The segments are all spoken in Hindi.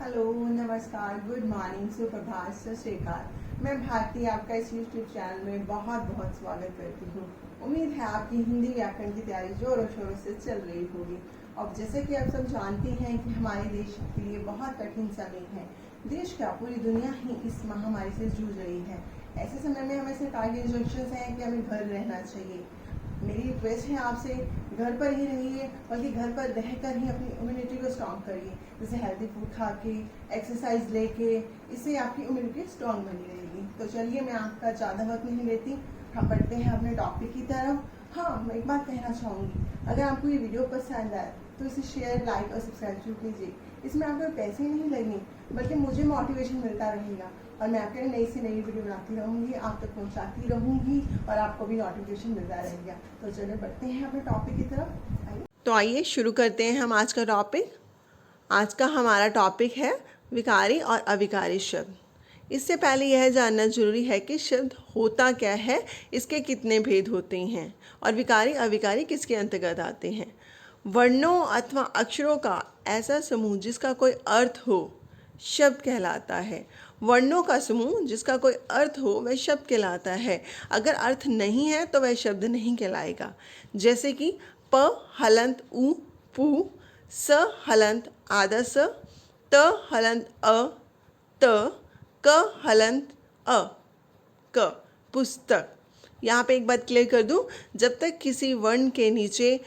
हेलो, नमस्कार, गुड मॉर्निंग, सुप्रभात, सत श्री अकाल। मैं भारती आपका इस यूट्यूब चैनल में बहुत बहुत स्वागत करती हूँ। उम्मीद है आपकी हिंदी व्याकरण की तैयारी जोरों शोरों से चल रही होगी। और जैसे कि आप सब जानते हैं कि हमारे देश के लिए बहुत कठिन समय है। देश का पूरी दुनिया ही इस महामारी से जूझ रही है। ऐसे समय में हमें सरकार के इंस्ट्रक्शंस हैं कि हमें घर रहना चाहिए। मेरी रिक्वेस्ट है आपसे, घर पर ही रहिए, बल्कि घर पर रहकर ही अपनी इम्यूनिटी को स्ट्रॉन्ग करिए। जैसे हेल्दी फूड खा के, एक्सरसाइज लेके, इससे आपकी इम्यूनिटी स्ट्रॉन्ग बनी रहेगी। तो चलिए, मैं आपका ज़्यादा वक्त नहीं लेती, हम बढ़ते हैं अपने टॉपिक की तरफ। हाँ, मैं एक बात कहना चाहूँगी, अगर आपको ये वीडियो पसंद आए तो इसे शेयर, लाइक और सब्सक्राइब जरूर कीजिए। इसमें आपको पैसे नहीं लगेंगे, बल्कि मुझे मोटिवेशन मिलता रहेगा और मैं आपके लिए नई से नई वीडियो बनाती रहूँगी, आप तक पहुँचाती रहूँगी और आपको भी नोटिफिकेशन मिलता रहेगा। तो चलिए बढ़ते हैं अपने टॉपिक की तरफ। तो आइए शुरू करते हैं हम आज का टॉपिक। आज का हमारा टॉपिक है विकारी और अविकारी शब्द। इससे पहले यह जानना जरूरी है कि शब्द होता क्या है, इसके कितने भेद होते हैं और विकारी अविकारी किसके अंतर्गत आते हैं। वर्णों अथवा अक्षरों का ऐसा समूह जिसका कोई अर्थ हो शब्द कहलाता है। वर्णों का समूह जिसका कोई अर्थ हो वह शब्द कहलाता है। अगर अर्थ नहीं है तो वह शब्द नहीं कहलाएगा। जैसे कि प हलंत उ पु, स हलंत आदा स, त हलंत अ त, क हलंत अ क, पुस्तक। यहाँ पे एक बात क्लियर कर दूँ, जब तक किसी वर्ण के नीचे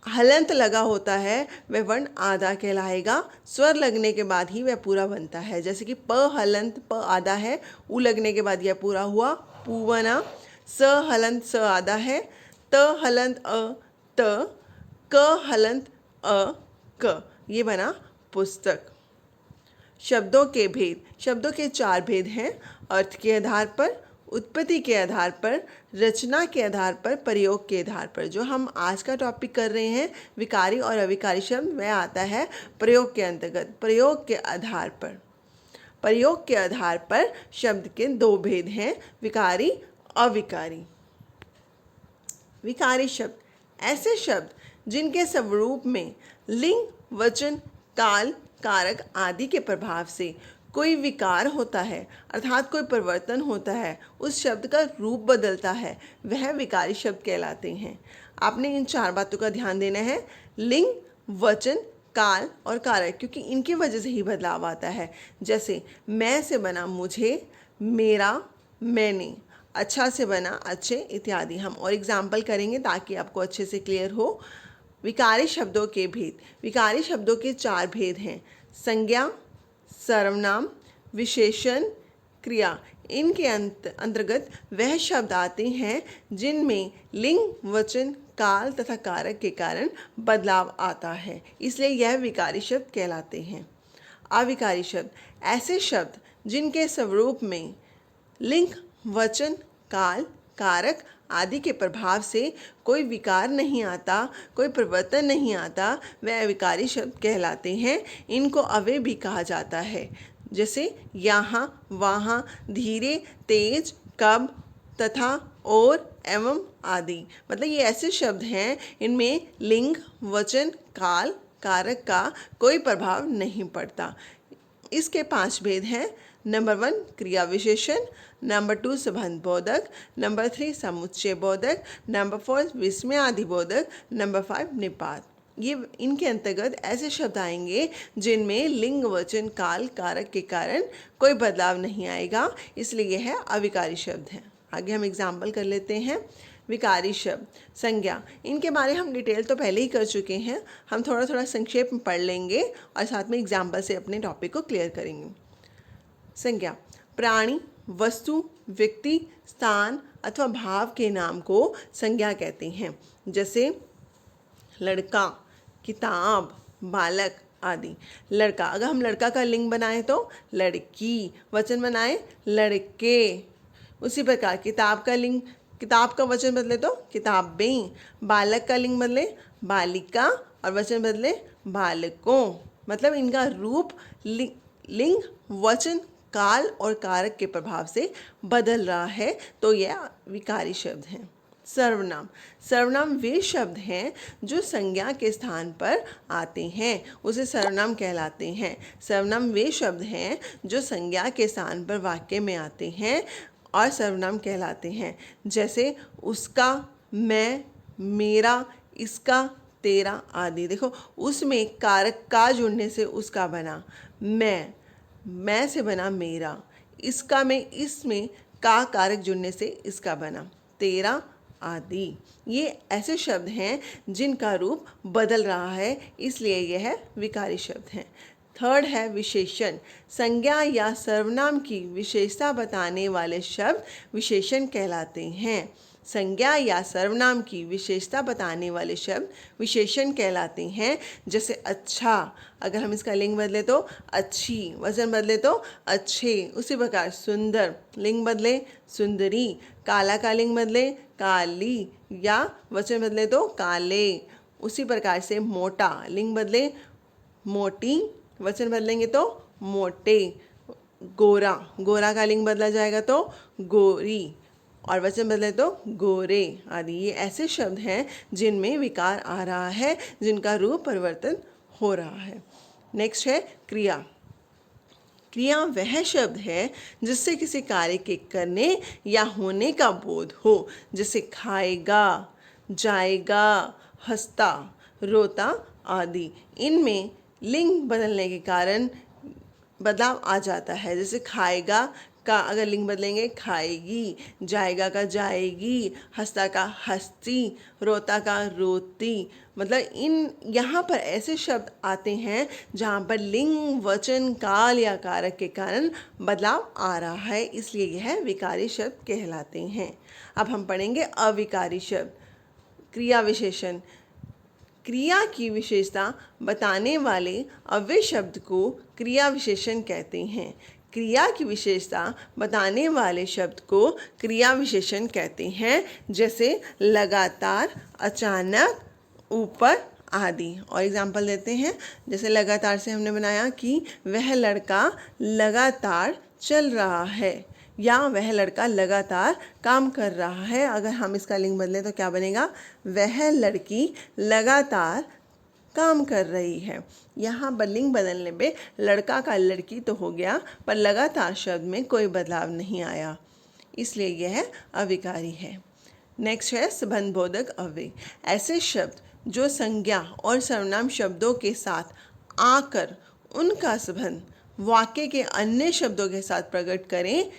हलंत लगा होता है वह वर्ण आधा कहलाएगा। स्वर लगने के बाद ही वह पूरा बनता है। जैसे कि प हलंत प आधा है, उ लगने के बाद यह पूरा हुआ, पू बना। स हलंत स आधा है, त हलंत अ त, क हलंत अ क, ये बना पुस्तक। शब्दों के भेद। शब्दों के चार भेद हैं: अर्थ के आधार पर, उत्पत्ति के आधार पर, रचना के आधार पर, प्रयोग के आधार पर। जो हम आज का टॉपिक कर रहे हैं विकारी और अविकारी शब्द, वह आता है प्रयोग के अंतर्गत। प्रयोग के आधार पर, प्रयोग के आधार पर शब्द के दो भेद हैं: विकारी, अविकारी। विकारी शब्द ऐसे शब्द जिनके स्वरूप में लिंग, वचन, काल, कारक आदि के प्रभाव से कोई विकार होता है, अर्थात कोई परिवर्तन होता है, उस शब्द का रूप बदलता है, वह विकारी शब्द कहलाते हैं। आपने इन चार बातों का ध्यान देना है: लिंग, वचन, काल और कारक, क्योंकि इनकी वजह से ही बदलाव आता है। जैसे मैं से बना मुझे, मेरा, मैंने, अच्छा से बना अच्छे, इत्यादि। हम और एग्जाम्पल करेंगे ताकि आपको अच्छे से क्लियर हो। विकारी शब्दों के भेद। विकारी शब्दों के चार भेद हैं: संज्ञा, सर्वनाम, विशेषण, क्रिया। इनके अंतर्गत वह शब्द आते हैं जिनमें लिंग, वचन, काल तथा कारक के कारण बदलाव आता है, इसलिए यह विकारी शब्द कहलाते हैं। अविकारी शब्द ऐसे शब्द जिनके स्वरूप में लिंग, वचन, काल, कारक आदि के प्रभाव से कोई विकार नहीं आता, कोई परिवर्तन नहीं आता, वह अविकारी शब्द कहलाते हैं। इनको अव्यय भी कहा जाता है। जैसे यहाँ, वहाँ, धीरे, तेज, कब, तथा, और, एवं आदि। मतलब ये ऐसे शब्द हैं इनमें लिंग, वचन, काल, कारक का कोई प्रभाव नहीं पड़ता। इसके 5 भेद हैं: नंबर 1 क्रिया विशेषण, नंबर 2 संबंध बोधक, नंबर 3 समुच्चय बोधक, नंबर 4 विस्मयादि बोधक, नंबर 5 निपात। ये इनके अंतर्गत ऐसे शब्द आएंगे जिनमें लिंग, वचन, काल, कारक के कारण कोई बदलाव नहीं आएगा, इसलिए यह अविकारी शब्द हैं। आगे हम एग्जाम्पल कर लेते हैं। विकारी शब्द। संज्ञा, इनके बारे हम डिटेल तो पहले ही कर चुके हैं, हम थोड़ा थोड़ा संक्षेप में पढ़ लेंगे और साथ में एग्जाम्पल से अपने टॉपिक को क्लियर करेंगे। संज्ञा प्राणी, वस्तु, व्यक्ति, स्थान अथवा भाव के नाम को संज्ञा कहते हैं। जैसे लड़का, किताब, बालक आदि। लड़का, अगर हम लड़का का लिंग बनाए तो लड़की, वचन बनाए लड़के। उसी प्रकार किताब का लिंग, किताब का वचन बदले तो किताबें। बालक का लिंग बदले बालिका और वचन बदले बालकों। मतलब इनका रूप लिंग, वचन, काल और कारक के प्रभाव से बदल रहा है, तो यह विकारी शब्द हैं। सर्वनाम। सर्वनाम वे शब्द हैं जो संज्ञा के स्थान पर आते हैं, उसे सर्वनाम कहलाते हैं। सर्वनाम वे शब्द हैं जो संज्ञा के स्थान पर वाक्य में आते हैं और सर्वनाम कहलाते हैं। जैसे उसका, मैं, मेरा, इसका, तेरा आदि। देखो, उसमें कारक का जुड़ने से उसका बना, मैं से बना मेरा, इसका में इसमें का कारक जुड़ने से इसका बना, तेरा आदि। ये ऐसे शब्द हैं जिनका रूप बदल रहा है, इसलिए यह विकारी शब्द हैं। थर्ड है विशेषण। संज्ञा या सर्वनाम की विशेषता बताने वाले शब्द विशेषण कहलाते हैं। संज्ञा या सर्वनाम की विशेषता बताने वाले शब्द विशेषण कहलाते हैं। जैसे अच्छा, अगर हम इसका लिंग बदले तो अच्छी, वचन बदले तो अच्छे। उसी प्रकार सुंदर, लिंग बदले सुंदरी, काला का लिंग बदले काली, या वचन बदले तो काले। उसी प्रकार से मोटा, लिंग बदले मोटी, वचन बदलेंगे तो मोटे। गोरा, गोरा का लिंग बदला जाएगा तो गोरी, और वचन बदले तो गोरे आदि। ये ऐसे शब्द हैं जिनमें विकार आ रहा है, जिनका रूप परिवर्तन हो रहा है। नेक्स्ट है क्रिया। क्रिया वह शब्द है जिससे किसी कार्य के करने या होने का बोध हो, जैसे खाएगा, जाएगा, हंसता, रोता आदि। इनमें लिंग बदलने के कारण बदलाव आ जाता है। जैसे खाएगा का अगर लिंग बदलेंगे खाएगी, जाएगा का जाएगी, हंसता का हंसती, रोता का रोती। मतलब इन यहाँ पर ऐसे शब्द आते हैं जहाँ पर लिंग, वचन, काल या कारक के कारण बदलाव आ रहा है, इसलिए यह विकारी शब्द कहलाते हैं। अब हम पढ़ेंगे अविकारी शब्द। क्रिया विशेषण। क्रिया की विशेषता बताने वाले अव्यय शब्द को क्रिया विशेषण कहते हैं। क्रिया की विशेषता बताने वाले शब्द को क्रिया विशेषण कहते हैं। जैसे लगातार, अचानक, ऊपर आदि। और एग्जाम्पल देते हैं। जैसे लगातार से हमने बनाया कि वह लड़का लगातार चल रहा है, या वह लड़का लगातार काम कर रहा है। अगर हम इसका लिंग बदलें तो क्या बनेगा? वह लड़की लगातार काम कर रही है। यहाँ पर लिंग बदलने पे लड़का का लड़की तो हो गया, पर लगातार शब्द में कोई बदलाव नहीं आया, इसलिए यह अविकारी है। नेक्स्ट है संबंधबोधक अव्यय। ऐसे शब्द जो संज्ञा और सर्वनाम शब्दों के साथ आकर उनका संबंध वाक्य के अन्य शब्दों के साथ प्रकट करें,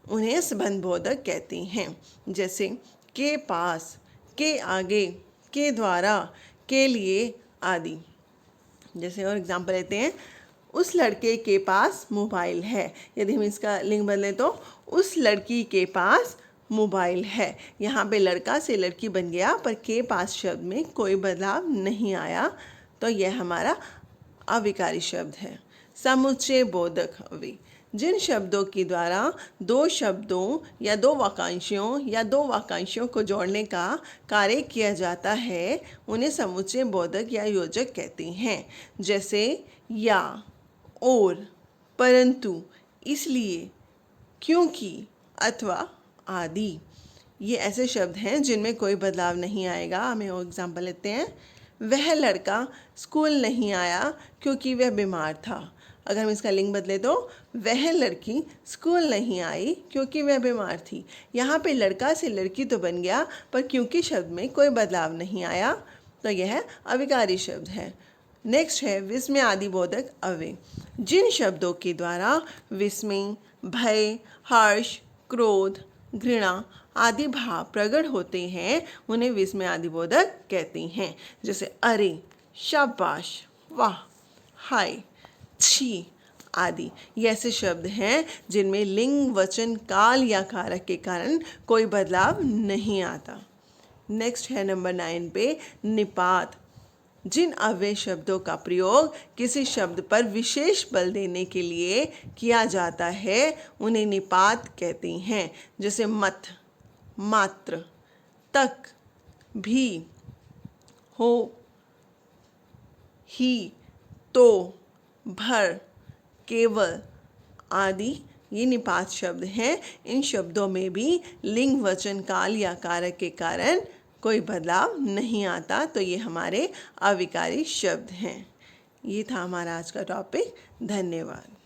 उन्हें संबंधबोधक कहते हैं। जैसे के पास, के आगे, के द्वारा, के लिए आदि। जैसे और एग्जाम्पल लेते हैं, उस लड़के के पास मोबाइल है। यदि हम इसका लिंग बदलें तो उस लड़की के पास मोबाइल है। यहाँ पे लड़का से लड़की बन गया, पर के पास शब्द में कोई बदलाव नहीं आया, तो यह हमारा अविकारी शब्द है। समुच्चय बोधक अव्यय। जिन शब्दों के द्वारा दो शब्दों या दो वाक्यांशों को जोड़ने का कार्य किया जाता है, उन्हें समुच्चय बोधक या योजक कहते हैं। जैसे या, और, परंतु, इसलिए, क्योंकि, अथवा आदि। ये ऐसे शब्द हैं जिनमें कोई बदलाव नहीं आएगा। हमें और एग्जाम्पल लेते हैं। वह लड़का स्कूल नहीं आया क्योंकि वह बीमार था। अगर हम इसका लिंग बदले तो वह लड़की स्कूल नहीं आई क्योंकि वह बीमार थी। यहाँ पे लड़का से लड़की तो बन गया, पर क्योंकि शब्द में कोई बदलाव नहीं आया, तो यह अविकारी शब्द है। नेक्स्ट है विस्मय आदि बोधक अव्यय। जिन शब्दों के द्वारा विस्मय, भय, हर्ष, क्रोध, घृणा आदि भाव प्रकट होते हैं, उन्हें विस्मय आदि बोधक कहते हैं। जैसे अरे, शाबाश, वाह, हाय, छी आदि। ये ऐसे शब्द हैं जिनमें लिंग, वचन, काल या कारक के कारण कोई बदलाव नहीं आता। नेक्स्ट है नंबर 9 पे निपात। जिन अव्यय शब्दों का प्रयोग किसी शब्द पर विशेष बल देने के लिए किया जाता है, उन्हें निपात कहते हैं। जैसे मत, मात्र, तक, भी, हो, ही, तो, भर, केवल आदि ये निपात शब्द हैं। इन शब्दों में भी लिंग, वचन, काल या कारक के कारण कोई बदलाव नहीं आता, तो ये हमारे अविकारी शब्द हैं। ये था हमारा आज का टॉपिक। धन्यवाद।